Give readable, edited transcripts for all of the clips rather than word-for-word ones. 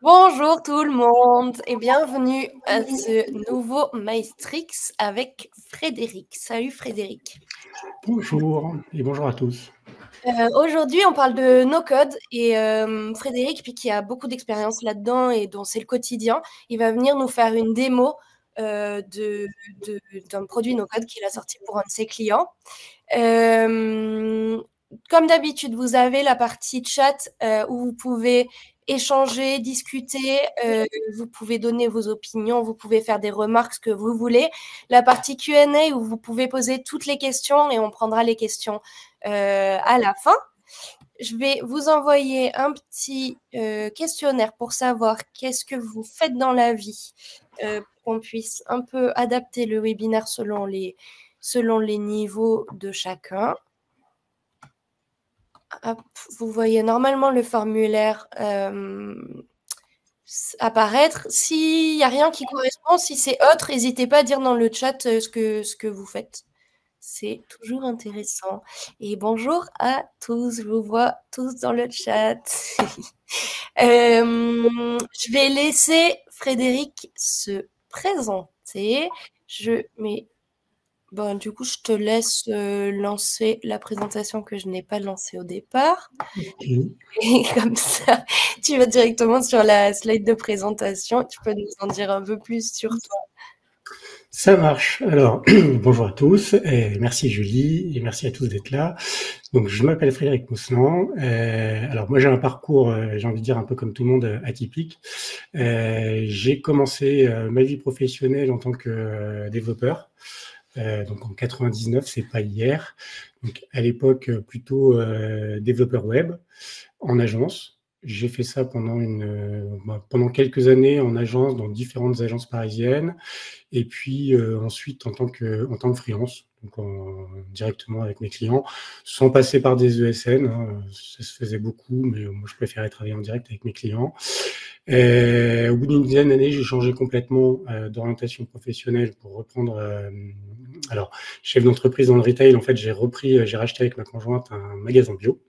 Bonjour tout le monde et bienvenue à ce nouveau Maestrix avec Frédéric. Salut Frédéric. Bonjour et bonjour à tous. Aujourd'hui, on parle de no-code et Frédéric, puis qui a beaucoup d'expérience là-dedans et dont c'est le quotidien, il va venir nous faire une démo d'un produit no-code qu'il a sorti pour un de ses clients. Euh, Comme d'habitude, vous avez la partie chat où vous pouvez échanger, discuter, vous pouvez donner vos opinions, vous pouvez faire des remarques, ce que vous voulez. La partie Q&A où vous pouvez poser toutes les questions et on prendra les questions à la fin. Je vais vous envoyer un petit questionnaire pour savoir qu'est-ce que vous faites dans la vie, pour qu'on puisse un peu adapter le webinaire selon les niveaux de chacun. Hop, vous voyez normalement le formulaire apparaître. S'il n'y a rien qui correspond, si c'est autre, n'hésitez pas à dire dans le chat ce que vous faites. C'est toujours intéressant. Et bonjour à tous, je vous vois tous dans le chat. Je vais laisser Frédéric se présenter. Bon, du coup, je te laisse lancer la présentation que je n'ai pas lancée au départ. Okay. Et comme ça, tu vas directement sur la slide de présentation. Tu peux nous en dire un peu plus sur toi. Ça marche. Alors, bonjour à tous, et merci Julie, et merci à tous d'être là. Donc, je m'appelle Frédéric Mousselan. Alors, moi, j'ai un parcours, j'ai envie de dire, un peu comme tout le monde, atypique. J'ai commencé ma vie professionnelle en tant que développeur. Donc, en 99, c'est pas hier. Donc, à l'époque, plutôt développeur web, en agence. J'ai fait ça pendant quelques années en agence, dans différentes agences parisiennes. Et puis ensuite en tant que freelance, donc directement avec mes clients, sans passer par des ESN. Hein, ça se faisait beaucoup, mais moi je préférais travailler en direct avec mes clients. Au bout d'une dizaine d'années, j'ai changé complètement d'orientation professionnelle pour reprendre. Alors, chef d'entreprise dans le retail, en fait, j'ai racheté avec ma conjointe un magasin bio.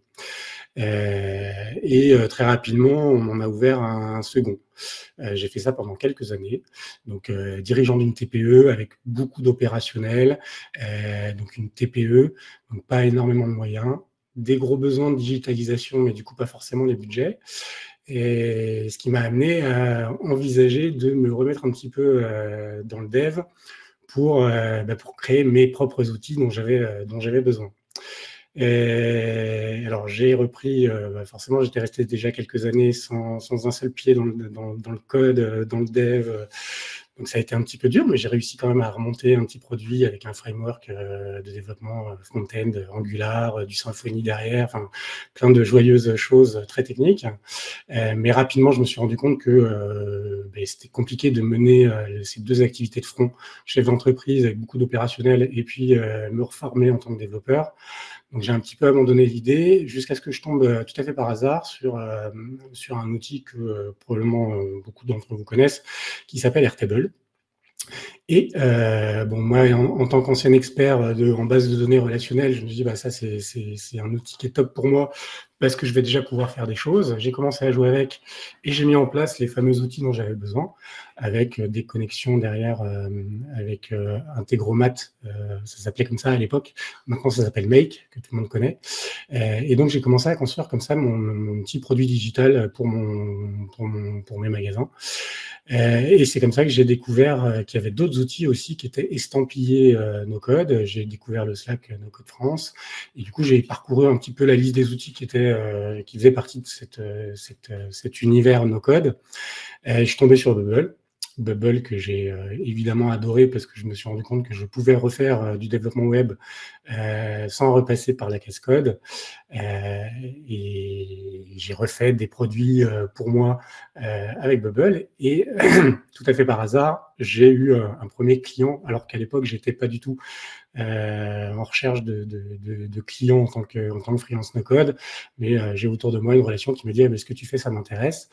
Et très rapidement, on en a ouvert un second. J'ai fait ça pendant quelques années, donc dirigeant d'une TPE avec beaucoup d'opérationnel, donc une TPE, donc pas énormément de moyens, des gros besoins de digitalisation, mais du coup pas forcément les budgets. Et ce qui m'a amené à envisager de me remettre un petit peu dans le dev pour créer mes propres outils dont j'avais besoin. Et alors j'ai repris, forcément j'étais resté déjà quelques années sans un seul pied dans le code, dans le dev, donc ça a été un petit peu dur, mais j'ai réussi quand même à remonter un petit produit avec un framework de développement front-end, Angular, du Symfony derrière, enfin plein de joyeuses choses très techniques. Mais rapidement, je me suis rendu compte que c'était compliqué de mener ces deux activités de front, chef d'entreprise avec beaucoup d'opérationnel, et puis me reformer en tant que développeur. Donc j'ai un petit peu abandonné l'idée jusqu'à ce que je tombe tout à fait par hasard sur un outil que probablement beaucoup d'entre vous connaissent, qui s'appelle Airtable. Et moi, en tant qu'ancien expert en base de données relationnelles, je me dis ça c'est un outil qui est top pour moi parce que je vais déjà pouvoir faire des choses. J'ai commencé à jouer avec et j'ai mis en place les fameux outils dont j'avais besoin, avec des connexions derrière, avec Integromat, ça s'appelait comme ça à l'époque. Maintenant, ça s'appelle Make, que tout le monde connaît. Et donc, j'ai commencé à construire comme ça mon petit produit digital pour mes magasins. Et c'est comme ça que j'ai découvert qu'il y avait d'autres outils aussi qui étaient estampillés no-code. J'ai découvert le Slack No-Code France. Et du coup, j'ai parcouru un petit peu la liste des outils qui faisaient partie de cet univers no-code. Je suis tombé sur Bubble que j'ai évidemment adoré parce que je me suis rendu compte que je pouvais refaire du développement web sans repasser par la cascode. Et j'ai refait des produits pour moi avec Bubble. Et tout à fait par hasard, j'ai eu un premier client, alors qu'à l'époque, j'étais pas du tout en recherche de clients en tant que freelance no-code, mais j'ai autour de moi une relation qui me dit ce que tu fais, ça m'intéresse.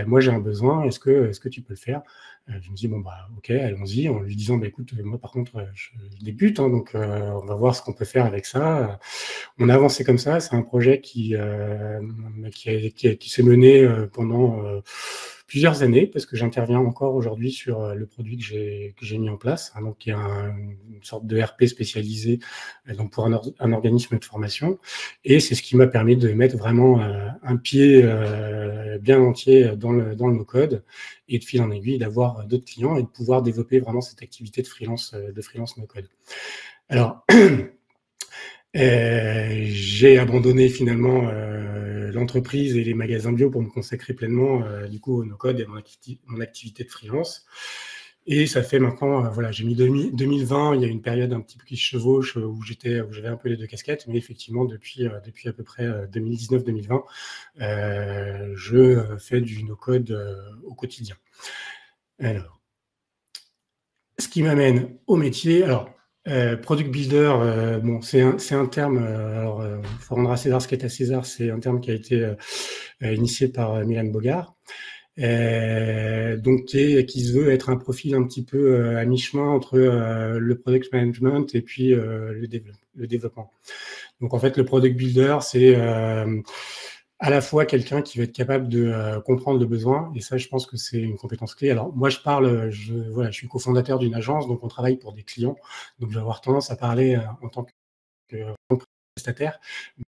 Moi, j'ai un besoin, est-ce que tu peux le faire? Je me dis ok, allons-y, en lui disant écoute, moi par contre, je débute, hein, donc on va voir ce qu'on peut faire avec ça. On a avancé comme ça. C'est un projet qui s'est mené pendant plusieurs années, parce que j'interviens encore aujourd'hui sur le produit que j'ai mis en place, hein, donc qui est une sorte de RP spécialisé donc pour un organisme de formation. Et c'est ce qui m'a permis de mettre vraiment un pied bien entier dans le no-code et de fil en aiguille d'avoir d'autres clients et de pouvoir développer vraiment cette activité de freelance no-code. Alors, j'ai abandonné finalement l'entreprise et les magasins bio pour me consacrer pleinement du coup au no-code et à mon activité de freelance. Et ça fait maintenant, voilà, j'ai mis 2020, il y a une période un petit peu qui se chevauche où j'avais un peu les deux casquettes, mais effectivement depuis à peu près 2019-2020, je fais du no-code au quotidien. Alors, ce qui m'amène au métier. Alors, product builder, bon, c'est un terme. Alors, faut rendre à César ce qui est à César. C'est un terme qui a été initié par Milan Bogart, donc qui se veut être un profil un petit peu à mi-chemin entre le product management et puis le développement. Donc, en fait, le product builder, c'est à la fois quelqu'un qui va être capable de comprendre le besoin, et ça, je pense que c'est une compétence clé. Alors, moi, je suis cofondateur d'une agence, donc on travaille pour des clients, donc je vais avoir tendance à parler en tant que prestataire,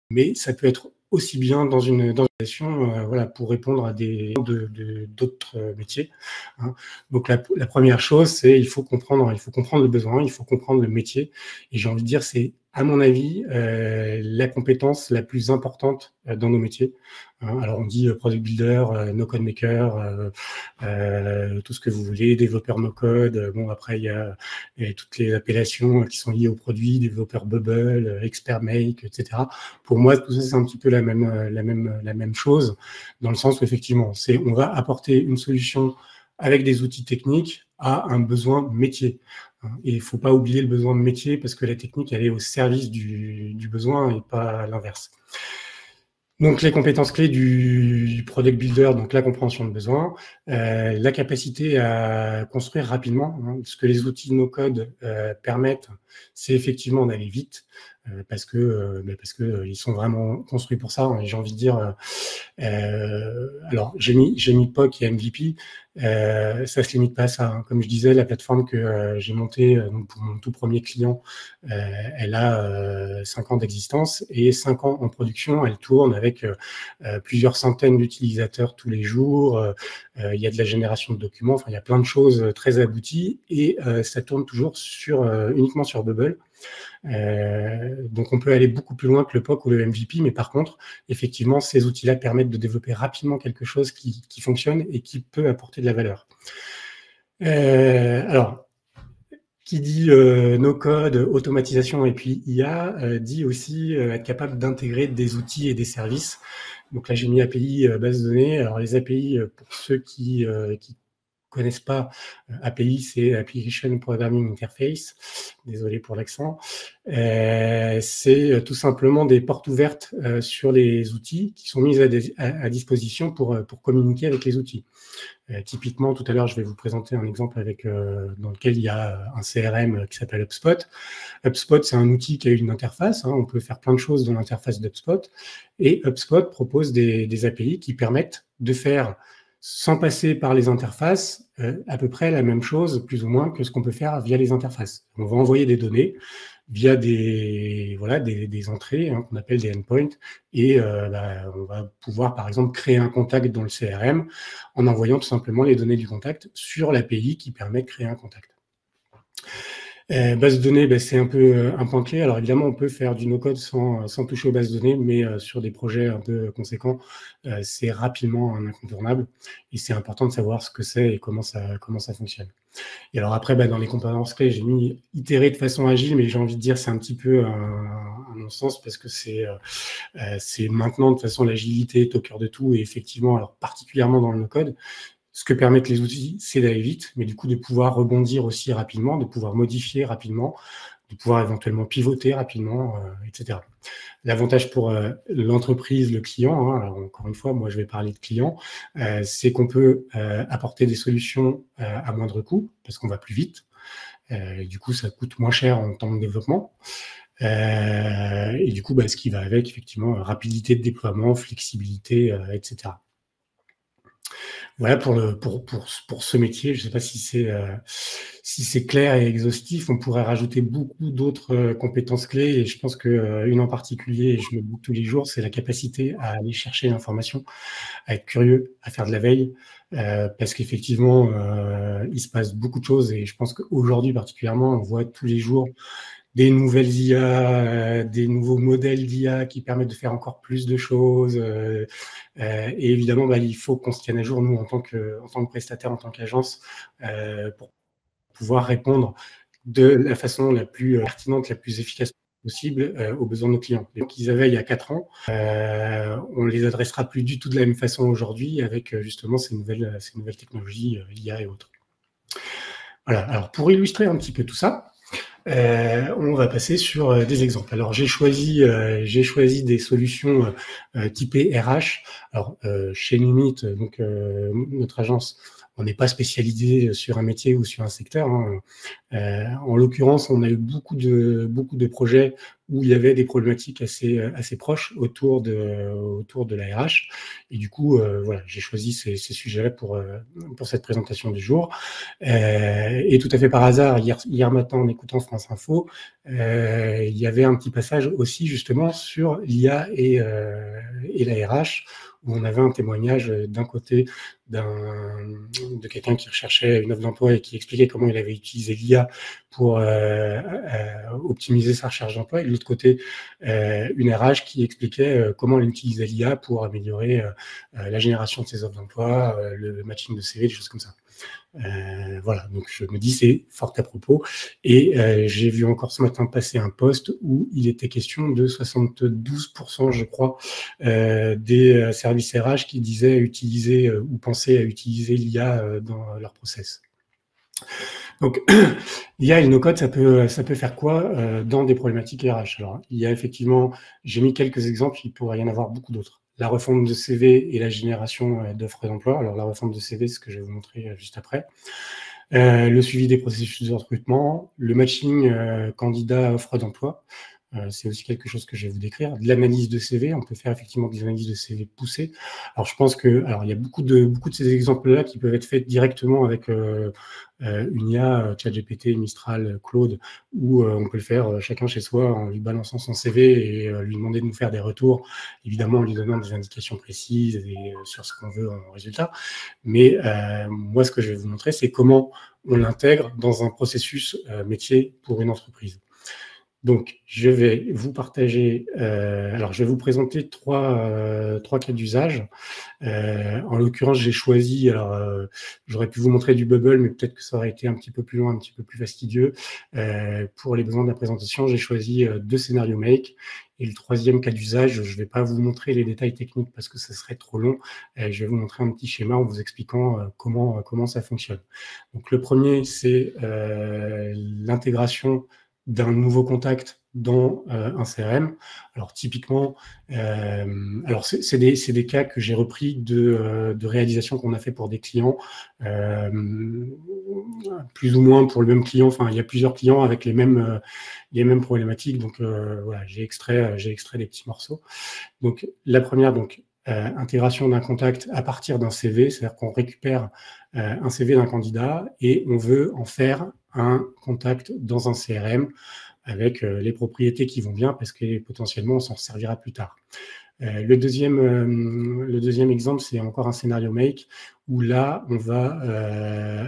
mais ça peut être aussi bien dans une organisation, voilà, pour répondre à d'autres métiers. Hein. Donc la première chose, c'est il faut comprendre le besoin, il faut comprendre le métier, et j'ai envie de dire c'est à mon avis la compétence la plus importante dans nos métiers. Hein. Alors on dit product builder, no code maker, tout ce que vous voulez, développeur no code. Bon après il y a toutes les appellations qui sont liées au produit, développeur bubble, expert make, etc. Pour moi tout ça c'est un petit peu la même chose, dans le sens où effectivement on va apporter une solution avec des outils techniques à un besoin métier. Et il ne faut pas oublier le besoin de métier parce que la technique, elle est au service du besoin et pas l'inverse. Donc, les compétences clés du product builder, donc la compréhension de besoin, la capacité à construire rapidement. Hein, ce que les outils no-code permettent, c'est effectivement d'aller vite parce que ils sont vraiment construits pour ça. Hein, et j'ai envie de dire, alors j'ai mis POC et MVP. Ça se limite pas à ça. Hein. Comme je disais, la plateforme que j'ai montée donc pour mon tout premier client, elle a 5 ans d'existence et 5 ans en production. Elle tourne avec plusieurs centaines d'utilisateurs tous les jours. Il y a de la génération de documents. Enfin, il y a plein de choses très abouties et ça tourne toujours uniquement sur Bubble. Donc on peut aller beaucoup plus loin que le POC ou le MVP, mais par contre, effectivement, ces outils-là permettent de développer rapidement quelque chose qui fonctionne et qui peut apporter de la valeur. Alors, qui dit no-code, automatisation et puis IA, dit aussi être capable d'intégrer des outils et des services. Donc là, j'ai mis API, base de données. Alors les API, pour ceux qui connaissent pas, API, c'est Application Programming Interface. Désolé pour l'accent. C'est tout simplement des portes ouvertes sur les outils qui sont mises à disposition pour communiquer avec les outils. Typiquement, tout à l'heure, je vais vous présenter un exemple dans lequel il y a un CRM qui s'appelle HubSpot. HubSpot, c'est un outil qui a une interface. Hein, on peut faire plein de choses dans l'interface d'HubSpot. Et HubSpot propose des API qui permettent de faire, sans passer par les interfaces, à peu près la même chose, plus ou moins, que ce qu'on peut faire via les interfaces. On va envoyer des données via des entrées hein, qu'on appelle des endpoints, et on va pouvoir, par exemple, créer un contact dans le CRM en envoyant tout simplement les données du contact sur l'API qui permet de créer un contact. Base de données, c'est un peu un point clé. Alors évidemment, on peut faire du no-code sans toucher aux bases de données, mais sur des projets un peu conséquents, c'est rapidement un incontournable. Et c'est important de savoir ce que c'est et comment ça fonctionne. Et alors après, dans les compétences clés, j'ai mis itérer de façon agile, mais j'ai envie de dire c'est un petit peu un non-sens parce que c'est maintenant de toute façon l'agilité est au cœur de tout et effectivement, alors particulièrement dans le no-code. Ce que permettent les outils, c'est d'aller vite, mais du coup de pouvoir rebondir aussi rapidement, de pouvoir modifier rapidement, de pouvoir éventuellement pivoter rapidement, etc. L'avantage pour l'entreprise, le client, hein, alors encore une fois, moi je vais parler de client, c'est qu'on peut apporter des solutions à moindre coût, parce qu'on va plus vite. Et du coup, ça coûte moins cher en temps de développement. Et du coup, ce qui va avec, effectivement, rapidité de déploiement, flexibilité, etc. Voilà pour ce métier. Je ne sais pas si c'est clair et exhaustif. On pourrait rajouter beaucoup d'autres compétences clés, et je pense qu'une en particulier, et je me dis tous les jours, c'est la capacité à aller chercher l'information, à être curieux, à faire de la veille, parce qu'effectivement, il se passe beaucoup de choses, et je pense qu'aujourd'hui particulièrement, on voit tous les jours des nouvelles IA, des nouveaux modèles d'IA qui permettent de faire encore plus de choses. Et évidemment, il faut qu'on se tienne à jour, nous, en tant que prestataire, en tant qu'agence, pour pouvoir répondre de la façon la plus pertinente, la plus efficace possible aux besoins de nos clients. Les gens qu'ils avaient il y a 4 ans, on les adressera plus du tout de la même façon aujourd'hui avec justement ces nouvelles technologies, IA et autres. Voilà. Alors, pour illustrer un petit peu tout ça, on va passer sur des exemples. Alors j'ai choisi des solutions typées RH. Alors chez Numit, donc notre agence, on n'est pas spécialisé sur un métier ou sur un secteur, hein. En l'occurrence, on a eu beaucoup de projets où il y avait des problématiques assez proches autour de la RH. Et du coup, voilà, j'ai choisi ces sujets-là pour cette présentation du jour. Et tout à fait par hasard, hier matin, en écoutant France Info, il y avait un petit passage aussi justement sur l'IA et la RH, où on avait un témoignage d'un côté de quelqu'un qui recherchait une offre d'emploi et qui expliquait comment il avait utilisé l'IA pour optimiser sa recherche d'emploi, et de l'autre côté, une RH qui expliquait comment elle utilisait l'IA pour améliorer la génération de ses offres d'emploi, le matching de CV, des choses comme ça. Voilà, donc je me dis c'est fort à propos, et j'ai vu encore ce matin passer un post où il était question de 72%, je crois, des services RH qui disaient utiliser ou pensaient à utiliser l'IA dans leur process. Donc, l'IA et le no-code, ça peut faire quoi dans des problématiques RH? Alors, il y a effectivement, j'ai mis quelques exemples, il pourrait y en avoir beaucoup d'autres. La refonte de CV et la génération d'offres d'emploi. Alors, la refonte de CV, c'est ce que je vais vous montrer juste après. Le suivi des processus de recrutement, le matching candidat-offre d'emploi. C'est aussi quelque chose que je vais vous décrire. De l'analyse de CV, on peut faire effectivement des analyses de CV poussées. Alors, je pense il y a beaucoup de ces exemples-là qui peuvent être faits directement avec une IA, ChatGPT, Mistral, Claude, où on peut le faire chacun chez soi en lui balançant son CV et lui demander de nous faire des retours, évidemment en lui donnant des indications précises et sur ce qu'on veut en résultat. Mais moi, ce que je vais vous montrer, c'est comment on l'intègre dans un processus métier pour une entreprise. Donc, je vais vous partager, alors je vais vous présenter trois cas d'usage. En l'occurrence, j'ai choisi, alors j'aurais pu vous montrer du Bubble, mais peut-être que ça aurait été un petit peu plus loin, un petit peu plus fastidieux. Pour les besoins de la présentation, j'ai choisi 2 scénarios make. Et le 3e cas d'usage, je ne vais pas vous montrer les détails techniques parce que ça serait trop long. Je vais vous montrer un petit schéma en vous expliquant comment ça fonctionne. Donc, le premier, c'est l'intégration d'un nouveau contact dans un CRM. Alors typiquement, alors c'est des cas que j'ai repris de réalisation qu'on a fait pour des clients, plus ou moins pour le même client. Enfin, il y a plusieurs clients avec les mêmes problématiques. Donc voilà, j'ai extrait des petits morceaux. Donc la première, intégration d'un contact à partir d'un CV, c'est-à-dire qu'on récupère un CV d'un candidat et on veut en faire un contact dans un CRM avec les propriétés qui vont bien parce que potentiellement on s'en servira plus tard. Le deuxième exemple, c'est encore un scénario make où là, on va,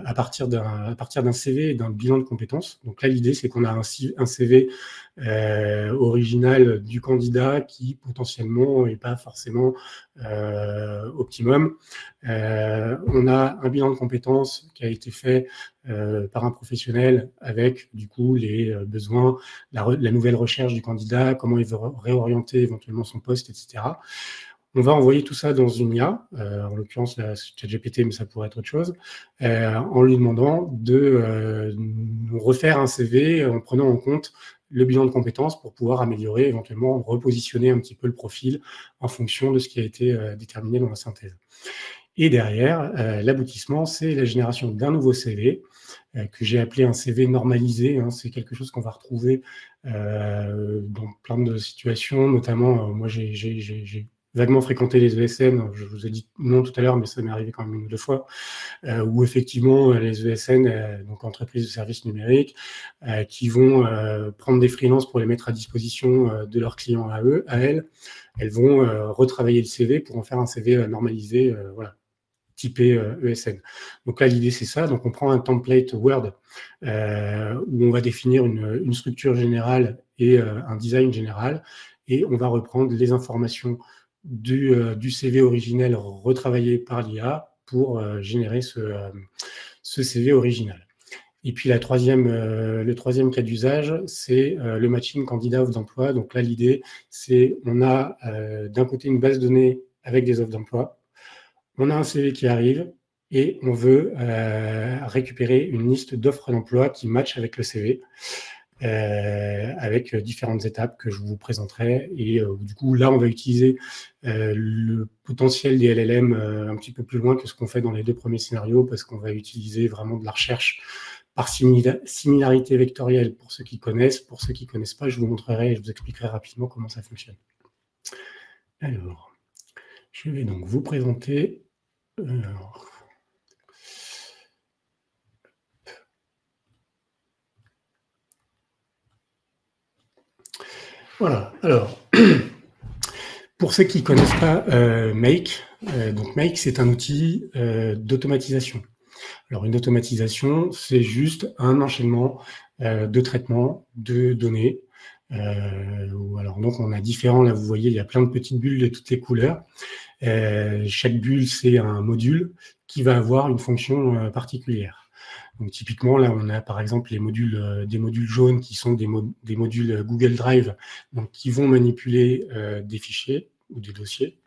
à partir d'un CV et d'un bilan de compétences. Donc là, l'idée, c'est qu'on a un CV original du candidat qui potentiellement n'est pas forcément optimum. On a un bilan de compétences qui a été fait par un professionnel avec du coup les besoins, la nouvelle recherche du candidat, comment il veut réorienter éventuellement son poste, etc. On va envoyer tout ça dans une IA, en l'occurrence la ChatGPT, mais ça pourrait être autre chose, en lui demandant de nous refaire un CV en prenant en compte le bilan de compétences pour pouvoir améliorer, éventuellement repositionner un petit peu le profil en fonction de ce qui a été déterminé dans la synthèse. Et derrière, l'aboutissement, c'est la génération d'un nouveau CV, que j'ai appelé un CV normalisé. Hein. C'est quelque chose qu'on va retrouver dans plein de situations, notamment, moi j'ai vaguement fréquenté les ESN, je vous ai dit non tout à l'heure, mais ça m'est arrivé quand même 1 ou 2 fois, où effectivement les ESN, donc entreprises de services numériques, qui vont prendre des freelances pour les mettre à disposition de leurs clients à elles vont retravailler le CV pour en faire un CV normalisé, voilà, typé ESN. Donc là, l'idée, c'est ça. Donc, on prend un template Word où on va définir une structure générale et un design général, et on va reprendre les informations du CV originel retravaillé par l'IA pour générer ce CV original. Et puis le troisième cas d'usage, c'est le matching candidat offre d'emploi. Donc là, l'idée, c'est on a d'un côté une base de données avec des offres d'emploi, on a un CV qui arrive et on veut récupérer une liste d'offres d'emploi qui matchent avec le CV, avec différentes étapes que je vous présenterai. Et du coup, là, on va utiliser le potentiel des LLM un petit peu plus loin que ce qu'on fait dans les 2 premiers scénarios, parce qu'on va utiliser vraiment de la recherche par similarité vectorielle pour ceux qui connaissent. Pour ceux qui ne connaissent pas, je vous montrerai et je vous expliquerai rapidement comment ça fonctionne. Alors, je vais donc vous présenter. Alors, voilà. Alors, pour ceux qui ne connaissent pas Make, donc Make, c'est un outil d'automatisation. Alors, une automatisation, c'est juste un enchaînement de traitement de données. Alors, donc, on a différents, là, vous voyez, il y a plein de petites bulles de toutes les couleurs. Chaque bulle, c'est un module qui va avoir une fonction particulière. Donc, typiquement, là, on a par exemple les modules, des modules jaunes qui sont des modules Google Drive, donc qui vont manipuler des fichiers ou des dossiers.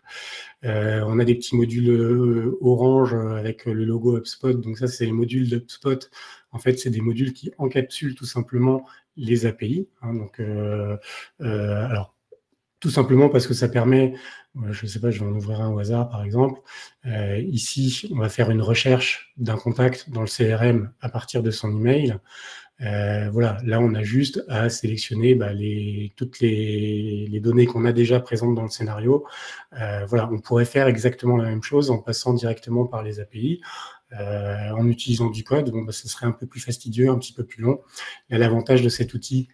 On a des petits modules orange avec le logo HubSpot. Donc ça, c'est les modules d'HubSpot. En fait, c'est des modules qui encapsulent tout simplement les API. Hein, donc, alors, tout simplement parce que ça permet, je ne sais pas, je vais en ouvrir un au hasard par exemple. Ici, on va faire une recherche d'un contact dans le CRM à partir de son email. Voilà, là on a juste à sélectionner toutes les données qu'on a déjà présentes dans le scénario. Voilà, on pourrait faire exactement la même chose en passant directement par les API. En utilisant du code, bon, ça serait un peu plus fastidieux, un petit peu plus long. L'avantage de cet outil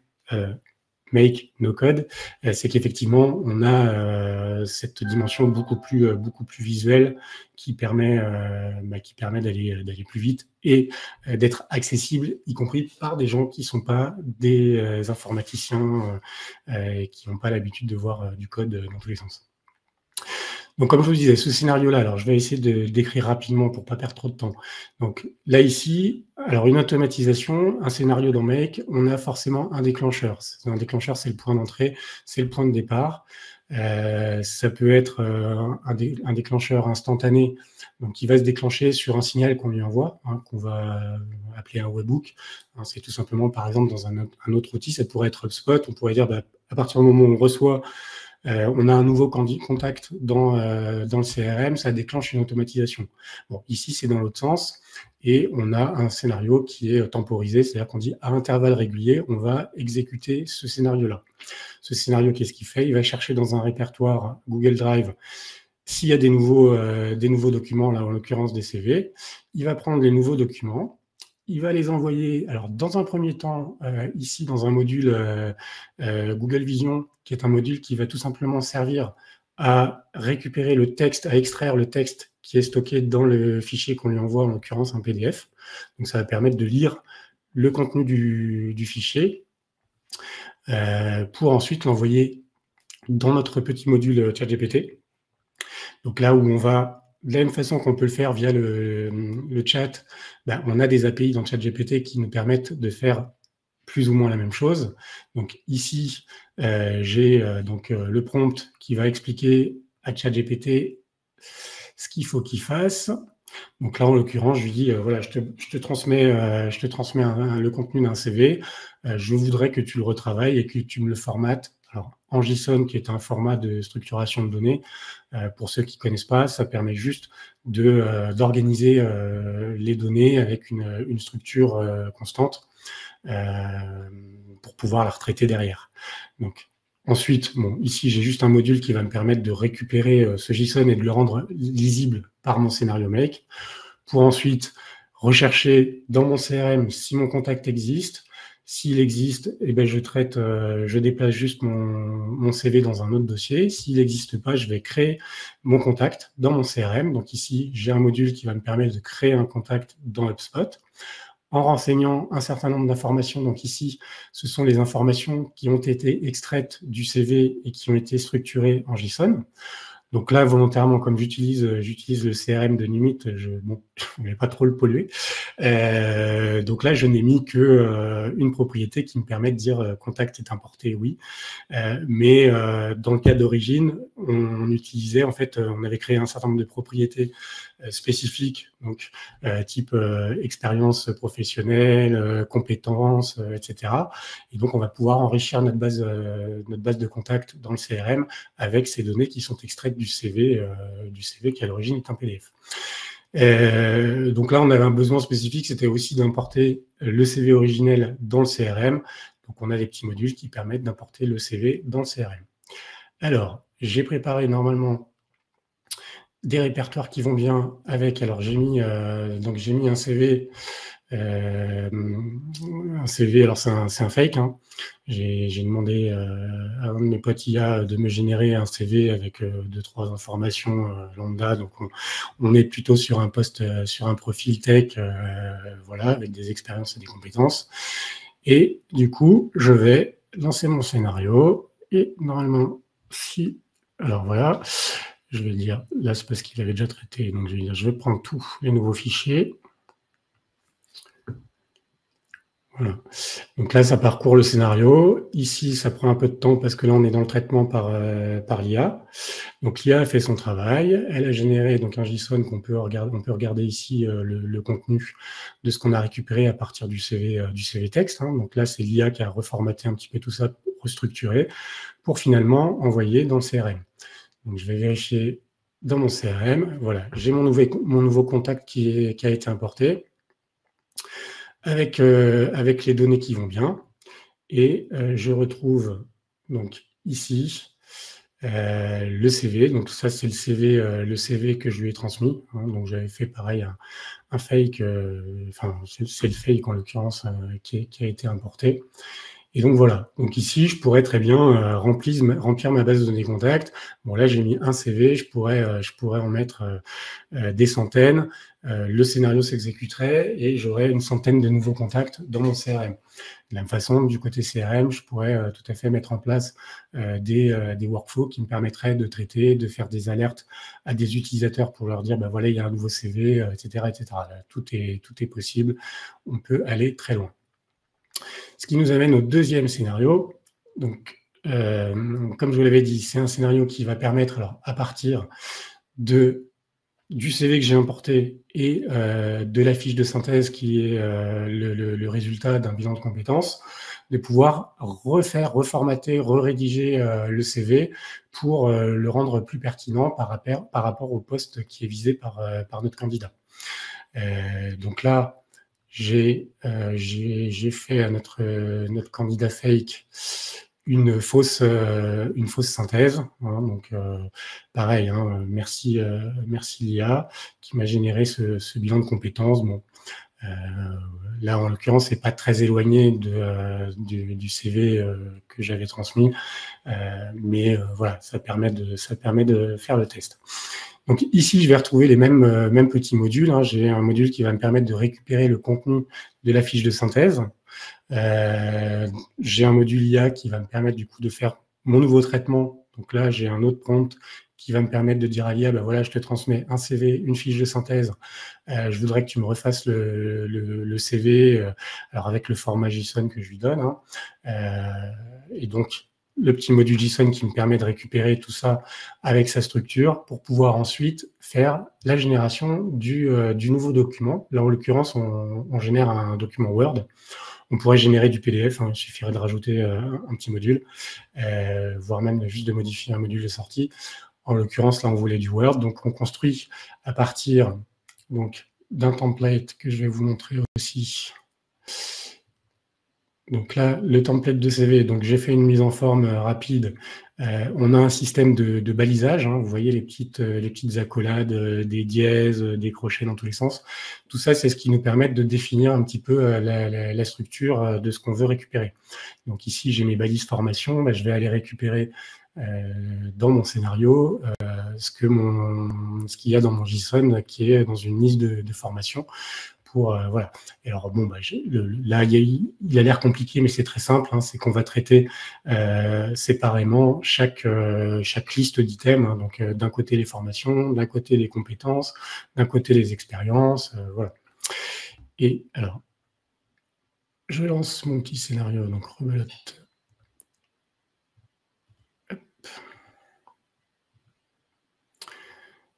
Make No Code, c'est qu'effectivement, on a cette dimension beaucoup plus visuelle qui permet d'aller plus vite et d'être accessible, y compris par des gens qui ne sont pas des informaticiens et qui n'ont pas l'habitude de voir du code dans tous les sens. Donc, comme je vous disais, ce scénario-là, alors je vais essayer de décrire rapidement pour ne pas perdre trop de temps. Donc là, ici, alors une automatisation, un scénario dans Make, on a forcément un déclencheur. Un déclencheur, c'est le point d'entrée, c'est le point de départ. Ça peut être un déclencheur instantané, donc qui va se déclencher sur un signal qu'on lui envoie, hein, qu'on va appeler un webhook. Hein, c'est tout simplement, par exemple, dans un autre outil, ça pourrait être HubSpot. On pourrait dire, à partir du moment où on reçoit on a un nouveau contact dans le CRM, ça déclenche une automatisation. Bon, ici, c'est dans l'autre sens, et on a un scénario qui est temporisé, c'est-à-dire qu'on dit à intervalles réguliers, on va exécuter ce scénario-là. Ce scénario, qu'est-ce qu'il fait? Il va chercher dans un répertoire Google Drive s'il y a des nouveaux documents, là en l'occurrence des CV. Il va prendre les nouveaux documents, il va les envoyer, alors dans un premier temps, ici dans un module Google Vision, qui est un module qui va tout simplement servir à récupérer le texte, à extraire le texte qui est stocké dans le fichier qu'on lui envoie, en l'occurrence un PDF. Donc ça va permettre de lire le contenu du fichier pour ensuite l'envoyer dans notre petit module ChatGPT. Donc là où on va, de la même façon qu'on peut le faire via le chat, on a des API dans ChatGPT qui nous permettent de faire plus ou moins la même chose. Donc ici, j'ai le prompt qui va expliquer à ChatGPT ce qu'il faut qu'il fasse. Donc là, en l'occurrence, je lui dis, voilà, je te transmets le contenu d'un CV. Je voudrais que tu le retravailles et que tu me le formates. Alors, en JSON, qui est un format de structuration de données, pour ceux qui ne connaissent pas, ça permet juste d'organiser les données avec une structure constante pour pouvoir la retraiter derrière. Donc, Ensuite, bon, ici, j'ai juste un module qui va me permettre de récupérer ce JSON et de le rendre lisible par mon scénario make, pour ensuite rechercher dans mon CRM si mon contact existe. S'il existe, eh ben, je déplace juste mon CV dans un autre dossier. S'il n'existe pas, je vais créer mon contact dans mon CRM. Donc ici, j'ai un module qui va me permettre de créer un contact dans HubSpot en renseignant un certain nombre d'informations. Donc ici, ce sont les informations qui ont été extraites du CV et qui ont été structurées en JSON. Donc là, volontairement, comme j'utilise le CRM de Numit, je ne vais pas trop le polluer. Donc là, je n'ai mis que une propriété qui me permet de dire contact est importé, oui. Mais dans le cas d'origine, on utilisait, en fait, on avait créé un certain nombre de propriétés spécifiques, donc type expérience professionnelle, compétences, etc. Et donc, on va pouvoir enrichir notre base de contact dans le CRM avec ces données qui sont extraites du CV qui à l'origine est un PDF. Donc là, on avait un besoin spécifique, c'était aussi d'importer le CV originel dans le CRM. Donc, on a des petits modules qui permettent d'importer le CV dans le CRM. Alors, j'ai préparé normalement des répertoires qui vont bien avec. Alors, j'ai mis un CV. Alors c'est un fake. Hein. J'ai demandé à un de mes potes IA de me générer un CV avec 2-3 informations lambda. Donc on est plutôt sur un poste, sur un profil tech, voilà, avec des expériences et des compétences. Et du coup, je vais lancer mon scénario. Et normalement, alors voilà, je vais dire, là c'est parce qu'il avait déjà traité. Donc je vais dire, je vais prendre tous les nouveaux fichiers. Voilà. Donc là, ça parcourt le scénario. Ici, ça prend un peu de temps parce que là, on est dans le traitement par l'IA. Donc l'IA a fait son travail. Elle a généré donc un JSON qu'on peut regarder. On peut regarder ici le contenu de ce qu'on a récupéré à partir du CV texte. Hein. Donc là, c'est l'IA qui a reformaté un petit peu tout ça, restructuré, pour finalement envoyer dans le CRM. Donc je vais vérifier dans mon CRM. Voilà, j'ai mon nouveau contact qui a été importé. Avec les données qui vont bien. Et je retrouve donc ici le CV. Donc ça, c'est le CV que je lui ai transmis. Hein. Donc j'avais fait pareil un fake, c'est le fake en l'occurrence qui a été importé. Et donc voilà, donc ici, je pourrais très bien remplir ma base de données contacts. Bon, là, j'ai mis un CV, je pourrais en mettre des centaines. Le scénario s'exécuterait et j'aurais une centaine de nouveaux contacts dans mon CRM. De la même façon, du côté CRM, je pourrais tout à fait mettre en place des workflows qui me permettraient de traiter, de faire des alertes à des utilisateurs pour leur dire, ben voilà, il y a un nouveau CV, etc., etc. Là, tout est possible. On peut aller très loin. Ce qui nous amène au deuxième scénario. Donc, comme je vous l'avais dit, c'est un scénario qui va permettre, alors, à partir du CV que j'ai importé et de la fiche de synthèse qui est le résultat d'un bilan de compétences, de pouvoir reformater, rédiger le CV pour le rendre plus pertinent par rapport au poste qui est visé par notre candidat. Donc là, j'ai fait à notre candidat fake une fausse synthèse. Hein, donc pareil, hein, merci l'IA qui m'a généré ce bilan de compétences. Bon, là en l'occurrence, c'est pas très éloigné du CV que j'avais transmis, mais voilà, ça permet de faire le test. Donc ici, je vais retrouver les mêmes petits modules. Hein. J'ai un module qui va me permettre de récupérer le contenu de la fiche de synthèse. J'ai un module IA qui va me permettre du coup de faire mon nouveau traitement. Donc là, j'ai un autre prompt qui va me permettre de dire à l'IA, ben voilà, je te transmets un CV, une fiche de synthèse. Je voudrais que tu me refasses le CV, alors avec le format JSON que je lui donne. Hein. Et donc, le petit module JSON qui me permet de récupérer tout ça avec sa structure pour pouvoir ensuite faire la génération du nouveau document. Là, en l'occurrence, on génère un document Word. On pourrait générer du PDF, hein, il suffirait de rajouter un petit module, voire même juste de modifier un module de sortie. En l'occurrence, là, on voulait du Word. Donc, on construit à partir d'un template que je vais vous montrer aussi. Donc là, le template de CV, donc j'ai fait une mise en forme rapide. On a un système de balisage, hein, vous voyez les petites accolades, des dièses, des crochets dans tous les sens. Tout ça, c'est ce qui nous permet de définir un petit peu la structure de ce qu'on veut récupérer. Donc ici, j'ai mes balises formation, bah, je vais aller récupérer dans mon scénario ce qu'il y a dans mon JSON qui est dans une liste de formation. Voilà. Et alors bon, bah, là, il a l'air compliqué, mais c'est très simple. Hein, c'est qu'on va traiter séparément chaque liste d'items. Hein, donc d'un côté les formations, d'un côté les compétences, d'un côté les expériences. Voilà. Et alors, je lance mon petit scénario. Donc rebelote.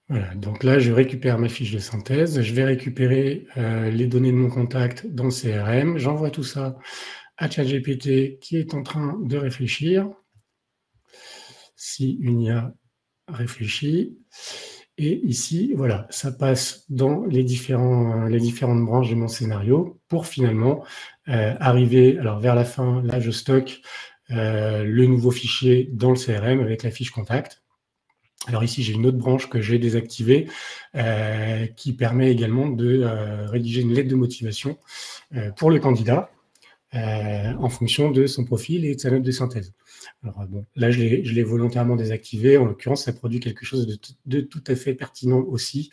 Voilà, donc là, je récupère ma fiche de synthèse, je vais récupérer les données de mon contact dans le CRM, j'envoie tout ça à ChatGPT qui est en train de réfléchir, si une IA réfléchit, et ici, voilà, ça passe dans les différentes branches de mon scénario pour finalement arriver, alors vers la fin, là, je stocke le nouveau fichier dans le CRM avec la fiche contact. Alors ici, j'ai une autre branche que j'ai désactivée qui permet également de rédiger une lettre de motivation pour le candidat en fonction de son profil et de sa note de synthèse. Alors bon, là, je l'ai volontairement désactivé. En l'occurrence, ça produit quelque chose de tout à fait pertinent aussi,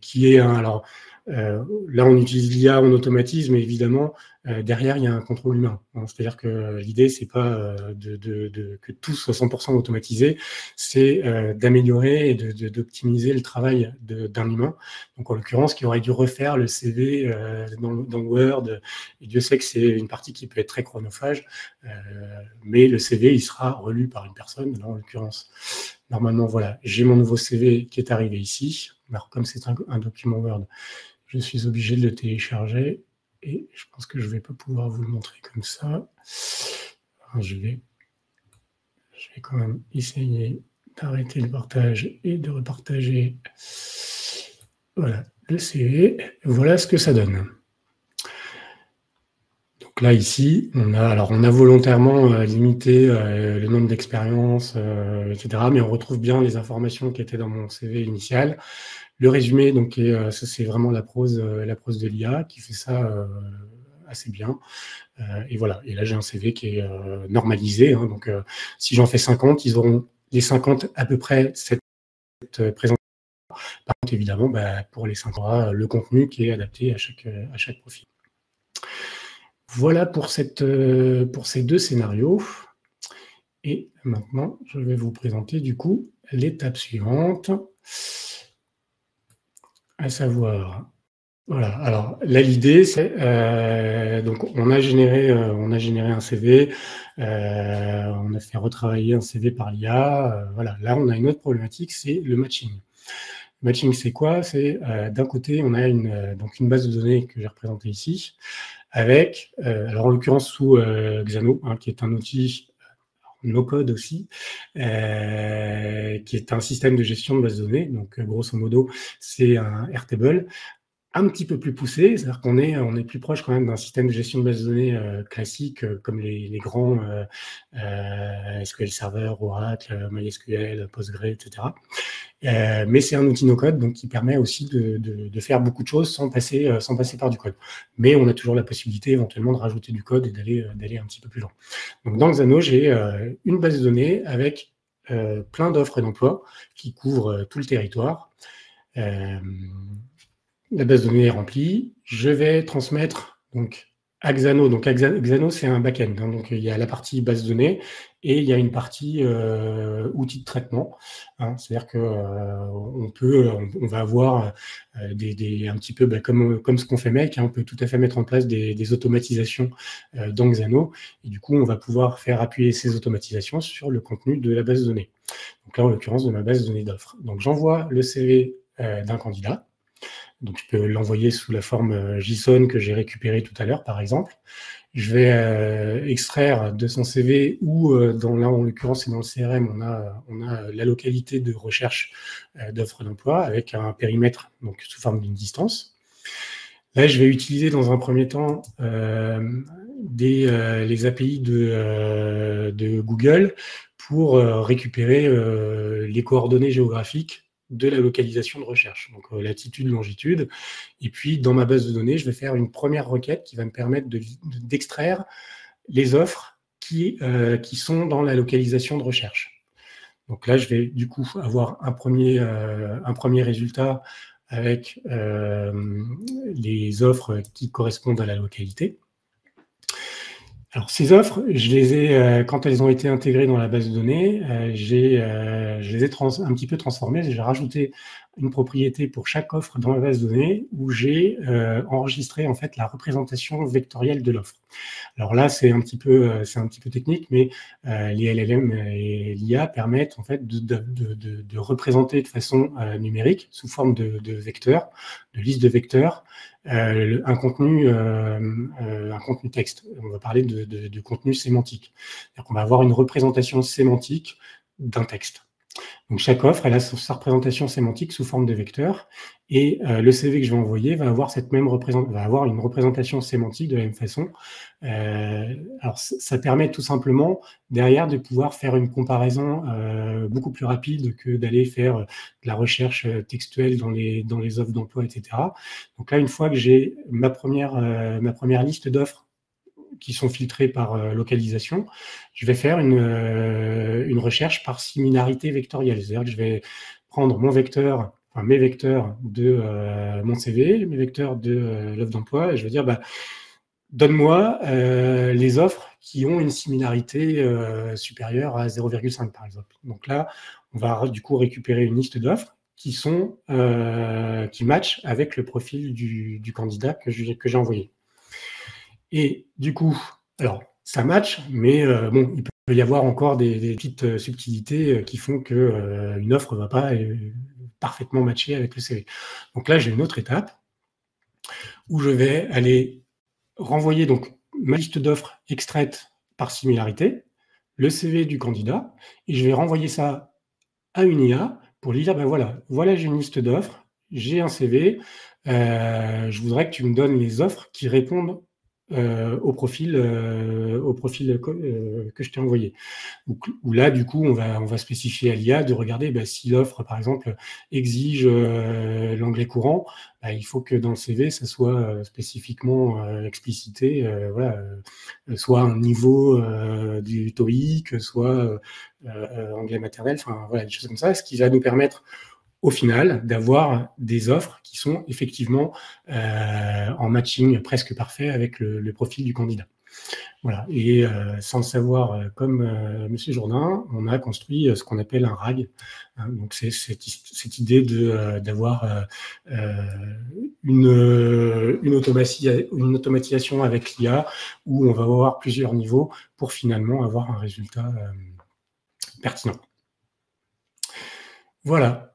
qui est alors là, on utilise l'IA en automatisme, mais évidemment, derrière, il y a un contrôle humain. Hein. C'est-à-dire que l'idée, c'est pas que tout soit 100% automatisé, c'est d'améliorer et d'optimiser le travail d'un humain. Donc, en l'occurrence, qui aurait dû refaire le CV dans Word. Et Dieu sait que c'est une partie qui peut être très chronophage, mais le CV, il sera relu par une personne, là, en l'occurrence. Normalement, voilà, j'ai mon nouveau CV qui est arrivé ici. Alors, comme c'est un document Word, je suis obligé de le télécharger et je pense que je ne vais pas pouvoir vous le montrer comme ça. Alors, je vais quand même essayer d'arrêter le partage et de repartager voilà, le CV. Voilà ce que ça donne. Donc là, ici, on a volontairement limité le nombre d'expériences, etc., mais on retrouve bien les informations qui étaient dans mon CV initial. Le résumé, donc, ça c'est vraiment la prose de l'IA qui fait ça assez bien. Et voilà. Et là, j'ai un CV qui est normalisé. Hein, donc, si j'en fais 50, ils auront les 50 à peu près cette présentation. Par contre, évidemment, bah, pour les 5 aura le contenu qui est adapté à chaque profil. Voilà pour ces deux scénarios. Et maintenant, je vais vous présenter du coup l'étape suivante, à savoir, voilà. Alors là, l'idée, c'est donc on a généré un CV, on a fait retravailler un CV par l'IA. Voilà. Là, on a une autre problématique, c'est le matching. Le matching, c'est quoi? C'est d'un côté, on a donc une base de données que j'ai représentée ici, avec, alors en l'occurrence sous Xano, hein, qui est un outil no-code aussi, qui est un système de gestion de base de données. Donc, grosso modo, c'est un Airtable un petit peu plus poussé, c'est-à-dire qu'on est plus proche quand même d'un système de gestion de base de données classique, comme les grands SQL Server, Oracle, MySQL, Postgre, etc. Mais c'est un outil no-code, donc qui permet aussi de faire beaucoup de choses sans passer par du code. Mais on a toujours la possibilité éventuellement de rajouter du code et d'aller un petit peu plus loin. Donc dans Xano, j'ai une base de données avec plein d'offres d'emploi qui couvrent tout le territoire. La base de données est remplie. Je vais transmettre donc à Xano. Donc Xano, c'est un back-end. Hein, donc il y a la partie base de données et il y a une partie outil de traitement. Hein, c'est-à-dire que on va avoir un petit peu comme ce qu'on fait Make. Hein, on peut tout à fait mettre en place des automatisations dans Xano. Et du coup, on va pouvoir faire appuyer ces automatisations sur le contenu de la base de données. Donc là, en l'occurrence, de ma base de données d'offres. Donc j'envoie le CV d'un candidat. Donc, je peux l'envoyer sous la forme JSON que j'ai récupéré tout à l'heure, par exemple. Je vais extraire de son CV ou, là, en l'occurrence, c'est dans le CRM, on a la localité de recherche d'offres d'emploi avec un périmètre donc sous forme d'une distance. Là, je vais utiliser dans un premier temps les API de Google pour récupérer les coordonnées géographiques de la localisation de recherche, donc latitude, longitude. Et puis, dans ma base de données, je vais faire une première requête qui va me permettre d'extraire les offres qui sont dans la localisation de recherche. Donc là, je vais du coup avoir un premier résultat avec les offres qui correspondent à la localité. Alors, ces offres, je les ai, quand elles ont été intégrées dans la base de données, je les ai un petit peu transformées. J'ai rajouté une propriété pour chaque offre dans la base de données où j'ai enregistré en fait la représentation vectorielle de l'offre. Alors là, c'est un petit peu technique, mais les LLM et l'IA permettent en fait de représenter de façon numérique, sous forme de vecteurs, de listes de vecteurs, un contenu texte. On va parler de contenu sémantique. On va avoir une représentation sémantique d'un texte. Donc chaque offre, elle a sa représentation sémantique sous forme de vecteur, et le CV que je vais envoyer va avoir une représentation sémantique de la même façon. Alors ça permet tout simplement derrière de pouvoir faire une comparaison beaucoup plus rapide que d'aller faire de la recherche textuelle dans les offres d'emploi, etc. Donc là, une fois que j'ai ma première liste d'offres qui sont filtrés par localisation, je vais faire une recherche par similarité vectorielle. C'est-à-dire que je vais prendre mes vecteurs de mon CV, mes vecteurs de l'offre d'emploi, et je vais dire, donne-moi les offres qui ont une similarité supérieure à 0,5, par exemple. Donc là, on va du coup récupérer une liste d'offres qui matchent avec le profil du candidat que j'ai envoyé. Et du coup, alors, ça match, mais bon, il peut y avoir encore des petites subtilités qui font qu'une offre ne va pas parfaitement matcher avec le CV. Donc là, j'ai une autre étape où je vais aller renvoyer donc ma liste d'offres extraite par similarité, le CV du candidat, et je vais renvoyer ça à une IA pour lui dire, voilà, j'ai une liste d'offres, j'ai un CV, je voudrais que tu me donnes les offres qui répondent au profil que je t'ai envoyé. Où là, du coup, on va spécifier à l'IA de regarder si l'offre, par exemple, exige l'anglais courant, il faut que dans le CV, ça soit spécifiquement explicité, soit un niveau du TOEIC, soit anglais maternel, enfin voilà, des choses comme ça, ce qui va nous permettre au final d'avoir des offres qui sont effectivement en matching presque parfait avec le profil du candidat. Voilà. Et sans le savoir, comme Monsieur Jourdain, on a construit ce qu'on appelle un RAG. Hein, donc c'est cette idée d'avoir une automatisation avec l'IA où on va avoir plusieurs niveaux pour finalement avoir un résultat pertinent. Voilà.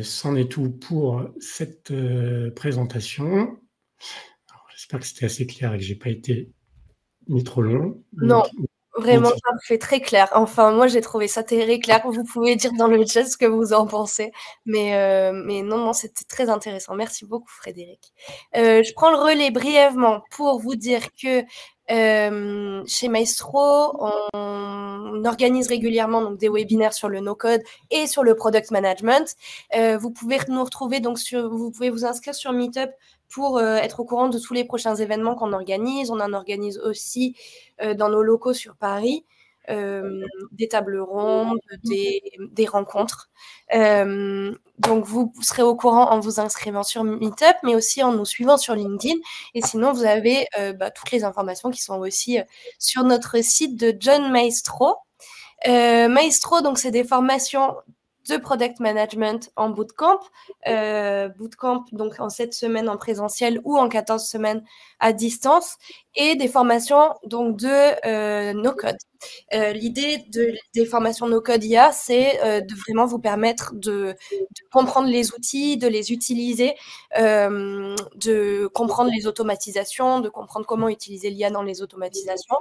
C'en est tout pour cette présentation. J'espère que c'était assez clair et que je n'ai pas été ni trop long. Non, vraiment parfait, très clair. Enfin, moi, j'ai trouvé ça très clair. Vous pouvez dire dans le chat ce que vous en pensez. Mais non, c'était très intéressant. Merci beaucoup, Frédéric. Je prends le relais brièvement pour vous dire que chez Maestro, on organise régulièrement donc, des webinaires sur le no-code et sur le product management. Vous pouvez nous retrouver, vous pouvez vous inscrire sur Meetup pour être au courant de tous les prochains événements qu'on organise. On en organise aussi dans nos locaux sur Paris, des tables rondes, des rencontres. Donc, vous serez au courant en vous inscrivant sur Meetup, mais aussi en nous suivant sur LinkedIn. Et sinon, vous avez toutes les informations qui sont aussi sur notre site de John Maestro. Maestro, donc, c'est des formations de product management en bootcamp. Bootcamp, donc en 7 semaines en présentiel ou en 14 semaines à distance. et des formations donc de no-code. L'idée des formations no-code IA, c'est de vraiment vous permettre de comprendre les outils, de les utiliser, de comprendre les automatisations, de comprendre comment utiliser l'IA dans les automatisations.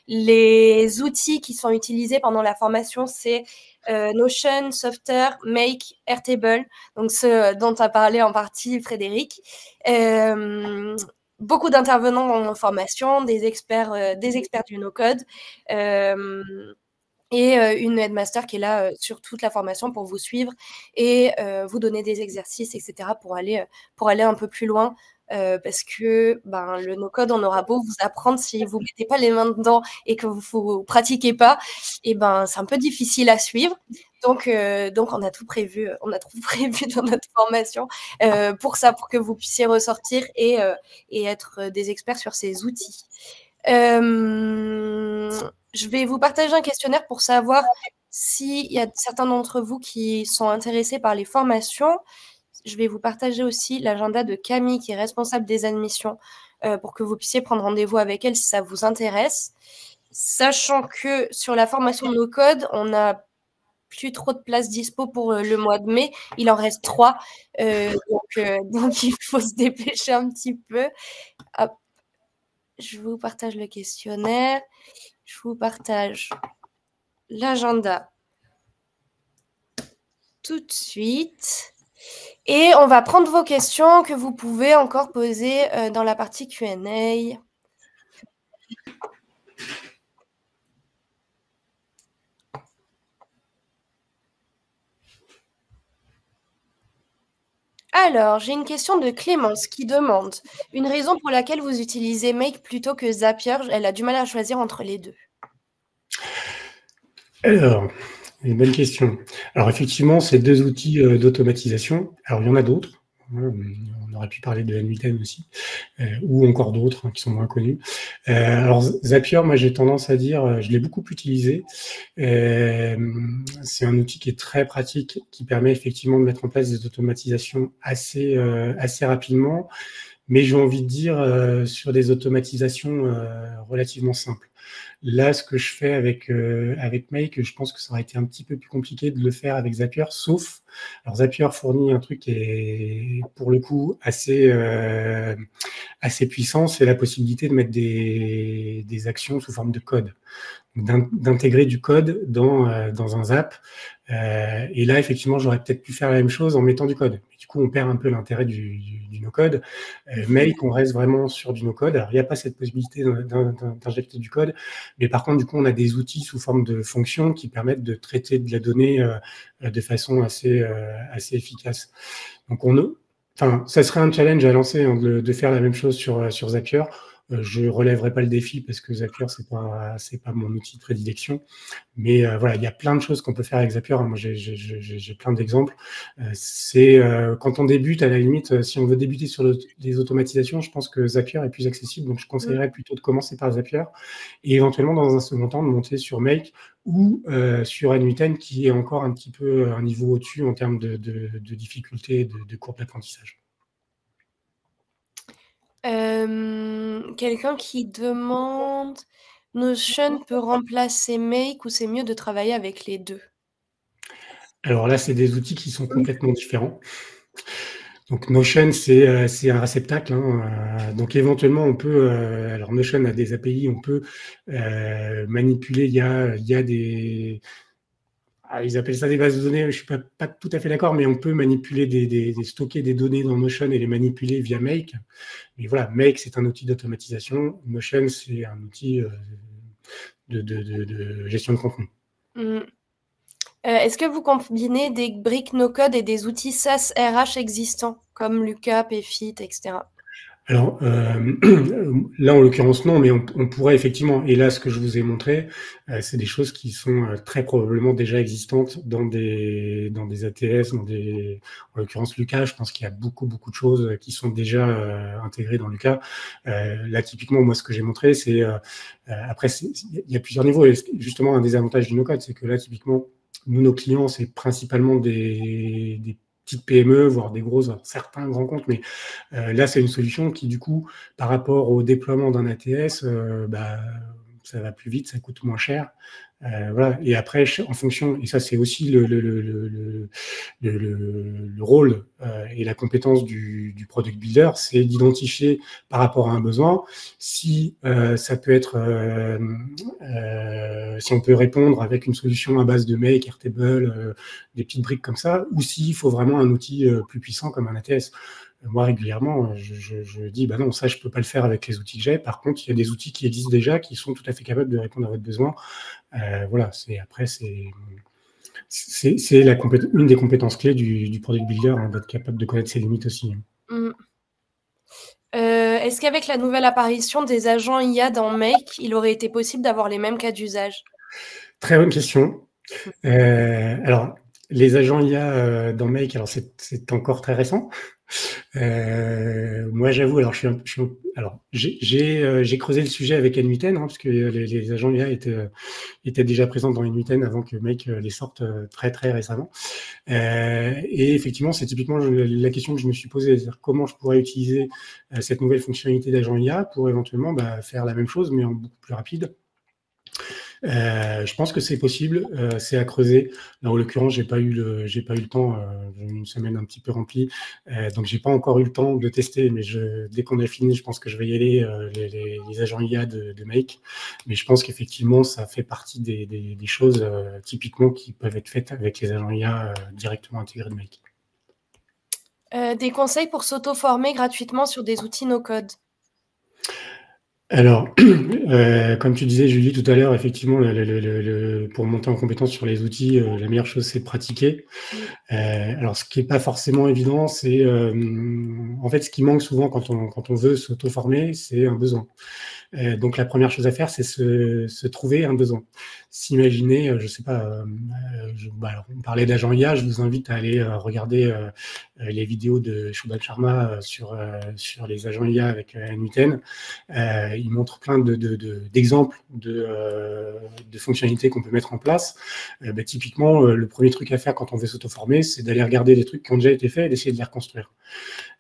Les outils qui sont utilisés pendant la formation, c'est Notion, Softer, Make, Airtable, donc ce dont a parlé en partie Frédéric. Beaucoup d'intervenants en formation, des experts du no-code, et une headmaster qui est là sur toute la formation pour vous suivre et vous donner des exercices, etc. pour aller un peu plus loin. Parce que le no-code, on aura beau vous apprendre, si vous ne mettez pas les mains dedans et que vous ne pratiquez pas, et c'est un peu difficile à suivre. Donc on a tout prévu dans notre formation pour ça, pour que vous puissiez ressortir et être des experts sur ces outils. Je vais vous partager un questionnaire pour savoir s'il y a certains d'entre vous qui sont intéressés par les formations. Je vais vous partager aussi l'agenda de Camille, qui est responsable des admissions, pour que vous puissiez prendre rendez-vous avec elle si ça vous intéresse. Sachant que sur la formation No Code, on n'a plus trop de places dispo pour le mois de mai. Il en reste 3. Donc, il faut se dépêcher un petit peu. Hop. Je vous partage le questionnaire. Je vous partage l'agenda tout de suite. Et on va prendre vos questions que vous pouvez encore poser dans la partie Q&A. Alors, j'ai une question de Clémence qui demande une raison pour laquelle vous utilisez Make plutôt que Zapier. Elle a du mal à choisir entre les deux. Alors, une bonne question. Alors, effectivement, c'est 2 outils d'automatisation. Alors, il y en a d'autres. On aurait pu parler de N8N aussi, ou encore d'autres qui sont moins connus. Alors, Zapier, moi, j'ai tendance à dire, je l'ai beaucoup utilisé. C'est un outil qui est très pratique, qui permet effectivement de mettre en place des automatisations assez rapidement, mais j'ai envie de dire sur des automatisations relativement simples. Là, ce que je fais avec Make, je pense que ça aurait été un petit peu plus compliqué de le faire avec Zapier, sauf, alors Zapier fournit un truc qui est pour le coup assez puissant, c'est la possibilité de mettre des actions sous forme de code, d'intégrer du code dans un Zap. Et là, effectivement, j'aurais peut-être pu faire la même chose en mettant du code. Mais du coup, on perd un peu l'intérêt du no-code. Make, on reste vraiment sur du no-code. Alors, il n'y a pas cette possibilité d'injecter du code, mais par contre, du coup, on a des outils sous forme de fonctions qui permettent de traiter de la donnée de façon assez efficace. Donc, ça serait un challenge à lancer de faire la même chose sur Zapier. Je relèverai pas le défi parce que Zapier, c'est pas mon outil de prédilection. Mais voilà, il y a plein de choses qu'on peut faire avec Zapier. Moi, j'ai plein d'exemples. Quand on débute, à la limite, si on veut débuter sur les automatisations, je pense que Zapier est plus accessible. Donc, je conseillerais plutôt de commencer par Zapier et éventuellement, dans un second temps, de monter sur Make ou sur N8N, qui est encore un petit peu un niveau au-dessus en termes de difficulté, de courbe d'apprentissage. Quelqu'un qui demande Notion peut remplacer Make ou c'est mieux de travailler avec les deux? Alors là, c'est des outils qui sont complètement différents. Donc Notion, c'est un réceptacle. Donc éventuellement, on peut. Alors Notion a des API, on peut manipuler. Il y a des. Ils appellent ça des bases de données. Je suis pas tout à fait d'accord, mais on peut manipuler stocker des données dans Notion et les manipuler via Make. Mais voilà, Make, c'est un outil d'automatisation. Notion, c'est un outil de gestion de contenu. Est-ce que vous combinez des briques no-code et des outils SaaS RH existants, comme Lucas, Pfit, etc.? Alors, là, en l'occurrence, non, mais on pourrait effectivement, et là, ce que je vous ai montré, c'est des choses qui sont très probablement déjà existantes dans des ATS, en l'occurrence, Lucas. Je pense qu'il y a beaucoup de choses qui sont déjà intégrées dans Lucas. Là, typiquement, moi, ce que j'ai montré, c'est, après, il y a plusieurs niveaux, et justement, un des avantages du no-code, c'est que là, typiquement, nous, nos clients, c'est principalement des petites PME, voire des grosses, certains grands comptes, mais là, c'est une solution qui, du coup, par rapport au déploiement d'un ATS, ça va plus vite, ça coûte moins cher. Voilà. Et après, en fonction, et ça c'est aussi le rôle et la compétence du product builder, c'est d'identifier par rapport à un besoin si ça peut être, si on peut répondre avec une solution à base de Make, Airtable, des petites briques comme ça, ou s'il faut vraiment un outil plus puissant comme un ATS. Moi, régulièrement, je dis, bah non, ça, je peux pas le faire avec les outils que j'ai. Par contre, il y a des outils qui existent déjà, qui sont tout à fait capables de répondre à votre besoin. Voilà, après, c'est une des compétences clés du product builder, hein, d'être capable de connaître ses limites aussi. Est-ce qu'avec la nouvelle apparition des agents IA dans Make, il aurait été possible d'avoir les mêmes cas d'usage? Très bonne question. Alors, les agents IA dans Make, alors c'est encore très récent. Moi, j'avoue, alors j'ai creusé le sujet avec N8N, hein, parce que les agents IA étaient déjà présents dans N8N avant que Make les sorte très très récemment. Et effectivement, c'est typiquement la question que je me suis posée, c'est-à-dire comment je pourrais utiliser cette nouvelle fonctionnalité d'agent IA pour éventuellement faire la même chose, mais en beaucoup plus rapide. Je pense que c'est possible, c'est à creuser. Là, en l'occurrence, j'ai pas eu le temps. J'ai eu une semaine un petit peu remplie, donc j'ai pas encore eu le temps de tester. Mais dès qu'on a fini, je pense que je vais y aller les agents IA de Make. Mais je pense qu'effectivement, ça fait partie des choses typiquement qui peuvent être faites avec les agents IA directement intégrés de Make. Des conseils pour s'auto-former gratuitement sur des outils no-code? Alors, comme tu disais, Julie, tout à l'heure, effectivement, pour monter en compétence sur les outils, la meilleure chose, c'est de pratiquer. Alors, ce qui n'est pas forcément évident, c'est en fait, ce qui manque souvent quand on veut s'auto-former, c'est un besoin. Donc, la première chose à faire, c'est se trouver un besoin. S'imaginer, je sais pas, alors, on parlait d'agent IA, je vous invite à aller regarder les vidéos de Shubham Sharma sur les agents IA avec N8N. Il montre plein d'exemples de fonctionnalités qu'on peut mettre en place. Typiquement, le premier truc à faire quand on veut s'auto-former, c'est d'aller regarder des trucs qui ont déjà été faits et d'essayer de les reconstruire.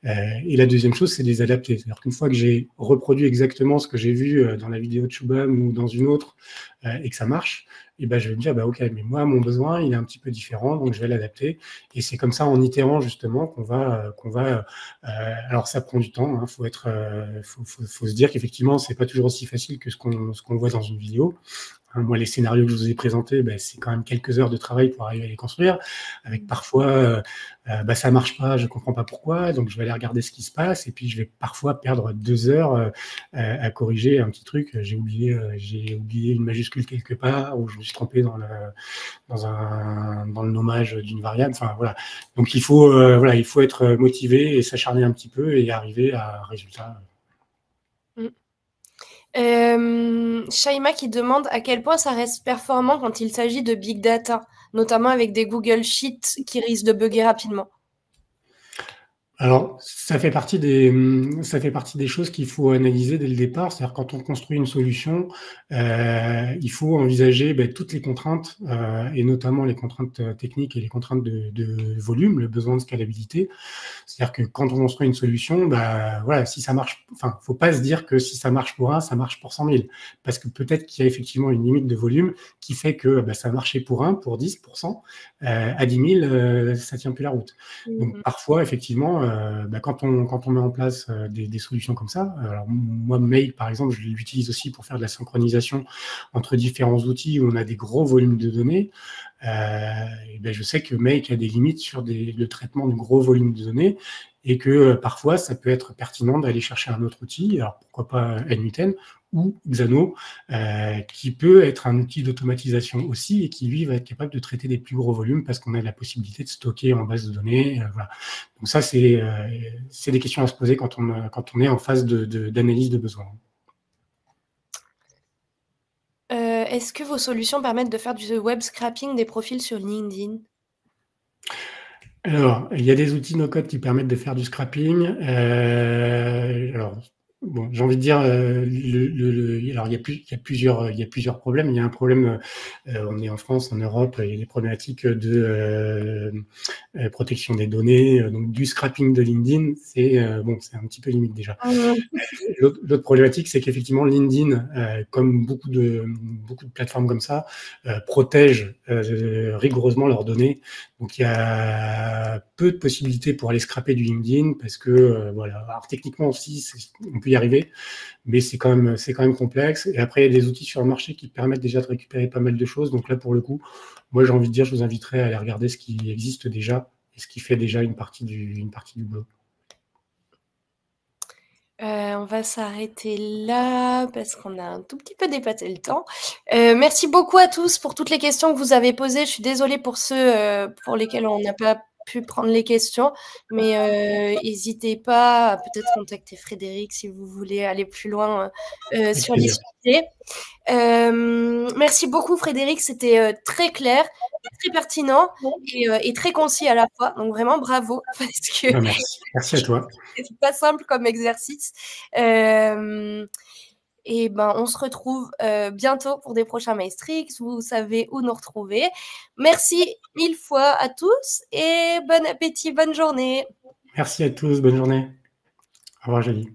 Et la deuxième chose, c'est de les adapter. C'est-à-dire qu'une fois que j'ai reproduit exactement ce que j'ai vu dans la vidéo de Shubham ou dans une autre et que ça marche, et je vais me dire, ok, mais moi, mon besoin, il est un petit peu différent, donc je vais l'adapter. Et c'est comme ça, en itérant justement, qu'on va alors ça prend du temps, hein, faut se dire qu'effectivement, c'est pas toujours aussi facile que ce qu'on voit dans une vidéo. Moi, les scénarios que je vous ai présentés, c'est quand même quelques heures de travail pour arriver à les construire. Avec parfois, ça marche pas, je comprends pas pourquoi, donc je vais aller regarder ce qui se passe, et puis je vais parfois perdre 2 heures à corriger un petit truc. J'ai oublié une majuscule quelque part, ou je me suis trompé dans le nommage d'une variable. Enfin voilà. Donc il faut être motivé et s'acharner un petit peu et arriver à un résultat. Shaima qui demande à quel point ça reste performant quand il s'agit de big data, notamment avec des Google Sheets qui risquent de bugger rapidement. Alors, ça fait partie des choses qu'il faut analyser dès le départ. C'est-à-dire, quand on construit une solution, il faut envisager toutes les contraintes, et notamment les contraintes techniques et les contraintes de volume, le besoin de scalabilité. C'est-à-dire que quand on construit une solution, voilà, si ça marche, enfin, faut pas se dire que si ça marche pour 1, ça marche pour 100 000. Parce que peut-être qu'il y a effectivement une limite de volume qui fait que ça marchait pour 1, pour 10, pour 100. À 10 000, ça tient plus la route. Donc, parfois, effectivement, quand on met en place des solutions comme ça, alors moi, Make, par exemple, je l'utilise aussi pour faire de la synchronisation entre différents outils où on a des gros volumes de données. Je sais que Make a des limites sur le traitement de gros volumes de données et que parfois, ça peut être pertinent d'aller chercher un autre outil, alors pourquoi pas N8N ou Xano, qui peut être un outil d'automatisation aussi et qui, lui, va être capable de traiter des plus gros volumes parce qu'on a la possibilité de stocker en base de données. Voilà. Donc ça, c'est des questions à se poser quand on est en phase d'analyse de besoins. Est-ce que vos solutions permettent de faire du web scraping des profils sur LinkedIn? Alors, il y a des outils no-code qui permettent de faire du scrapping. Alors, Bon, j'ai envie de dire, alors il y a plusieurs problèmes. Il y a un problème, on est en France, en Europe, il y a des problématiques de protection des données, donc du scrapping de LinkedIn, bon, c'est un petit peu limite déjà. L'autre problématique, c'est qu'effectivement, LinkedIn, comme beaucoup de plateformes comme ça, protège rigoureusement leurs données. Donc, il y a peu de possibilités pour aller scraper du LinkedIn parce que, voilà, alors techniquement aussi, on peut y arriver, mais c'est quand même complexe. Et après, il y a des outils sur le marché qui permettent déjà de récupérer pas mal de choses. Donc là, pour le coup, moi, j'ai envie de dire, je vous inviterai à aller regarder ce qui existe déjà et ce qui fait déjà une partie du boulot. On va s'arrêter là parce qu'on a un tout petit peu dépassé le temps. Merci beaucoup à tous pour toutes les questions que vous avez posées. Je suis désolée pour ceux pour lesquels on n'a pas pu prendre les questions, mais n'hésitez pas à peut-être contacter Frédéric si vous voulez aller plus loin sur les sujets. Merci beaucoup Frédéric, c'était très clair, très pertinent et très concis à la fois. Donc vraiment bravo parce que merci à toi. C'est pas simple comme exercice. Et ben, on se retrouve bientôt pour des prochains Maestrix. Vous savez où nous retrouver. Merci 1000 fois à tous et bon appétit, bonne journée. Merci à tous, bonne journée. Au revoir, Julie.